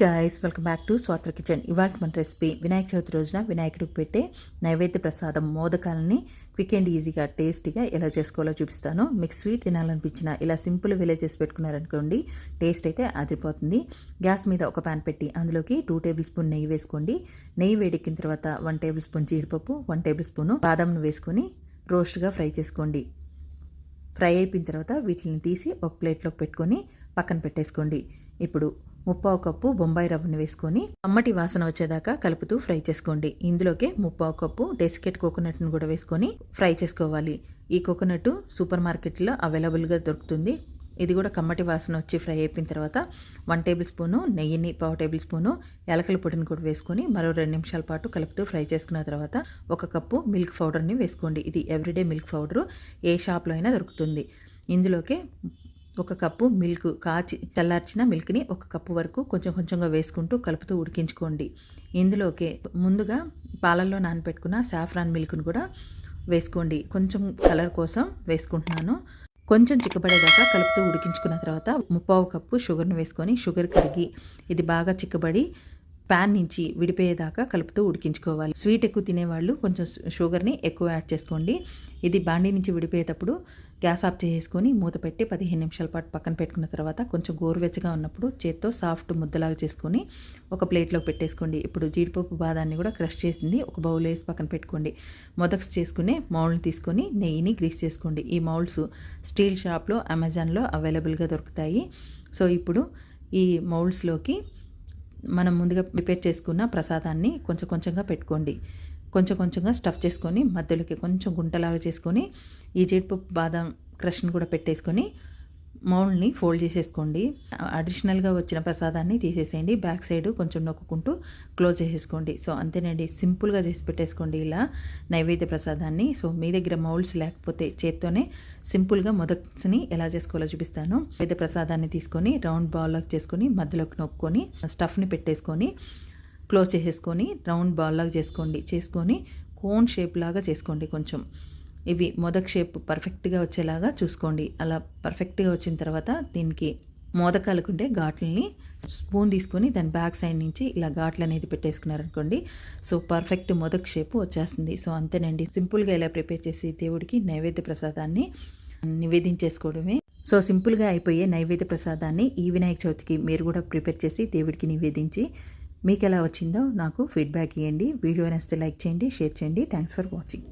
Guys, welcome back to Swathra kitchen. ఇవాళ మన recipe Vinayaka Chavithi రోజున వినాయకుడికి పెట్టే నైవేద్య ప్రసాదం మోదకాలని క్విక్ అండ్ ఈజీగా టేస్టీగా ఎలా చేసుకోవాలో చూపిస్తాను. మీకు స్వీట్ తినాలనిపించిన ఇలా సింపుల్ వేలే చేసి పెట్టుకున్నారనుకోండి, టేస్ట్ అయితే అదిరిపోతుంది. గ్యాస్ మీద ఒక ప్యాన్ పెట్టి అందులోకి 2 టేబుల్ స్పూన్ నెయ్యి వేసుకోండి. నెయ్యి వేడెక్కిన తర్వాత 1 టేబుల్ స్పూన్ జీడిపప్పు, 1 టేబుల్ స్పూన్ బాదంను వేసుకొని రోస్ట్గా ఫ్రై చేసుకోండి. ఫ్రై అయిపోయిన తర్వాత వీటిని తీసి ఒక ప్లేట్లోకి పెట్టుకొని పక్కన పెట్టేసుకోండి. ఇప్పుడు 1/4 కప్పు బొంబాయి రవ్వను వేసుకొని అమ్మటి వాసన వచ్చేదాకా కలుపుతూ ఫ్రై చేసుకోండి. ఇందులోకి 1/4 కప్పు డెసికేట్ కోకోనట్ను కూడా వేసుకొని ఫ్రై చేసుకోవాలి. ఈ కోకోనట్ సూపర్ మార్కెట్లో అవైలబుల్గా దొరుకుతుంది. ఇది కూడా కమ్మటి వాసన వచ్చి ఫ్రై అయిపోయిన తర్వాత 1 టేబుల్ స్పూను నెయ్యిని, 1/2 టేబుల్ స్పూను యాలకుల పొడిని కూడా వేసుకొని మరో 2 నిమిషాల పాటు కలుపుతూ ఫ్రై చేసుకున్న తర్వాత 1 కప్పు మిల్క్ పౌడర్ని వేసుకోండి. ఇది ఎవ్రీడే మిల్క్ పౌడరు, ఏ షాప్లో అయినా దొరుకుతుంది. ఇందులోకి 1 కప్పు మిల్క్ కాచి చల్లార్చిన మిల్క్ని 1 కప్పు వరకు కొంచెం కొంచెంగా వేసుకుంటూ కలుపుతూ ఉడికించుకోండి. ఇందులోకి ముందుగా పాలల్లో నానబెట్టుకున్న సాఫ్రాన్ మిల్క్ను కూడా వేసుకోండి. కొంచెం కలర్ కోసం వేసుకుంటున్నాను. కొంచెం చిక్కబడేదాకా కలుపుతూ ఉడికించుకున్న తర్వాత 1/4 కప్పు షుగర్ని వేసుకొని షుగర్ కరిగి ఇది బాగా చిక్కబడి ప్యాన్ నుంచి విడిపోయేదాకా కలుపుతూ ఉడికించుకోవాలి. స్వీట్ ఎక్కువ తినేవాళ్ళు కొంచెం షుగర్ని ఎక్కువ యాడ్ చేసుకోండి. ఇది బాండీ నుంచి విడిపోయేటప్పుడు గ్యాస్ ఆఫ్ చేసుకొని మూత పెట్టి 15 నిమిషాల పాటు పక్కన పెట్టుకున్న తర్వాత కొంచెం గోరువెచ్చగా ఉన్నప్పుడు చేత్తో సాఫ్ట్ ముద్దలాగా చేసుకొని ఒక ప్లేట్లోకి పెట్టేసుకోండి. ఇప్పుడు జీడిపప్పు బాదాన్ని కూడా క్రష్ చేసింది ఒక బౌల్ వేసి పక్కన పెట్టుకోండి. మొదక్స్ చేసుకునే మౌల్డ్ని తీసుకొని నెయ్యిని గ్రీస్ చేసుకోండి. ఈ మౌల్డ్స్ స్టీల్ షాప్లో, అమెజాన్లో అవైలబుల్గా దొరుకుతాయి. సో ఇప్పుడు ఈ మౌల్డ్స్లోకి మనం ముందుగా ప్రిపేర్ చేసుకున్న ప్రసాదాన్ని కొంచెం కొంచెంగా పెట్టుకోండి. కొంచెం కొంచెంగా స్టఫ్ చేసుకొని మధ్యలోకి కొంచెం గుంటలాగా చేసుకొని ఈ జీడిపప్పు బాదం క్రష్ని కూడా పెట్టేసుకొని మౌల్డ్ని ఫోల్డ్ చేసేసుకోండి. అడిషనల్గా వచ్చిన ప్రసాదాన్ని తీసేసేయండి. బ్యాక్ సైడ్ కొంచెం నొక్కుంటూ క్లోజ్ చేసేసుకోండి. సో అంతేనండి, సింపుల్గా చేసి పెట్టేసుకోండి ఇలా నైవేద్య ప్రసాదాన్ని. సో మీ దగ్గర మౌల్డ్స్ లేకపోతే చేత్తోనే సింపుల్గా మొదక్స్ని ఎలా చేసుకోవాలో చూపిస్తాను. నైవేద్య ప్రసాదాన్ని తీసుకొని రౌండ్ బాల్లాగా చేసుకొని మధ్యలోకి నొక్కొని స్టఫ్ని పెట్టేసుకొని క్లోజ్ చేసేసుకొని రౌండ్ బాల్లాగా చేసుకొని కోన్ షేప్ లాగా చేసుకోండి. కొంచెం ఇవి మోదక్ షేప్ పర్ఫెక్ట్గా వచ్చేలాగా చూసుకోండి. అలా పర్ఫెక్ట్గా వచ్చిన తర్వాత దీనికి మోదకాలకుంటే ఘాట్లని స్పూన్ తీసుకొని దాని బ్యాక్ సైడ్ నుంచి ఇలా ఘాట్లు అనేది పెట్టేసుకున్నారనుకోండి, సో పర్ఫెక్ట్ మోదక్ షేప్ వచ్చేస్తుంది. సో అంతేనండి, సింపుల్గా ఇలా ప్రిపేర్ చేసి దేవుడికి నైవేద్య ప్రసాదాన్ని నివేదించేసుకోవడమే. సో సింపుల్గా అయిపోయే నైవేద్య ప్రసాదాన్ని ఈ వినాయక చవితికి మీరు కూడా ప్రిపేర్ చేసి దేవుడికి నివేదించి మీకు ఎలా వచ్చిందో నాకు ఫీడ్బ్యాక్ ఇవ్వండి. వీడియో నచ్చితే లైక్ చేయండి, షేర్ చేయండి. Thanks for watching.